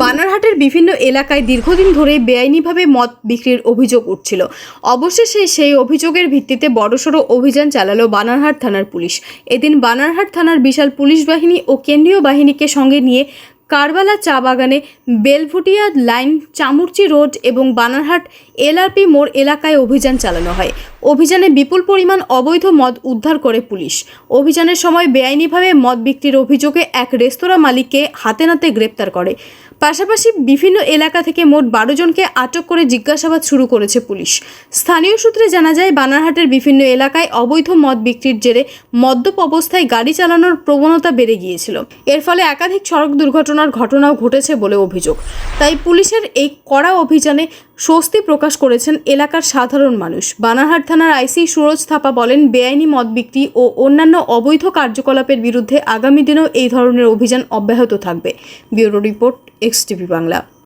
বানারহাটের বিভিন্ন এলাকায় দীর্ঘদিন ধরে বেআইনিভাবে মদ বিক্রির অভিযোগ উঠছিল। অবশেষে সেই অভিযোগের ভিত্তিতে বড়সড় অভিযান চালালো বানারহাট থানার পুলিশ। এদিন বানারহাট থানার বিশাল পুলিশ বাহিনী ও কেন্দ্রীয় বাহিনীকে সঙ্গে নিয়ে কারবালা চা বাগানে, বেলভুটিয়া লাইন, চামুরচি রোড এবং বানারহাট এলআরপি মোড় এলাকায় অভিযান চালানো হয়। অভিযানে বিপুল পরিমাণ অবৈধ মদ উদ্ধার করে পুলিশ। অভিযানের সময় বেআইনিভাবে মদ বিক্রির অভিযোগে এক রেস্তোরাঁ মালিককে হাতে নাতে গ্রেপ্তার করে। পাশাপাশি বিভিন্ন এলাকা থেকে মোট 12 জনকে আটক করে জিজ্ঞাসাবাদ শুরু করেছে পুলিশ। স্থানীয় সূত্রে জানা যায়, বানারহাটের বিভিন্ন এলাকায় অবৈধ মদ বিক্রির জেরে মদ্যপ অবস্থায় গাড়ি চালানোর প্রবণতা বেড়ে গিয়েছিল। এর ফলে একাধিক সড়ক দুর্ঘটনার ঘটনাও ঘটেছে বলে অভিযোগ। তাই পুলিশের এই কড়া অভিযানে স্বস্তি প্রকাশ করেছেন এলাকার সাধারণ মানুষ। বানারহাট থানার আইসি সুরজ থাপা বলেন, বেআইনি মদ বিক্রি ও অন্যান্য অবৈধ কার্যকলাপের বিরুদ্ধে আগামী দিনেও এই ধরনের অভিযান অব্যাহত থাকবে। Bureau report, XTV Bangla.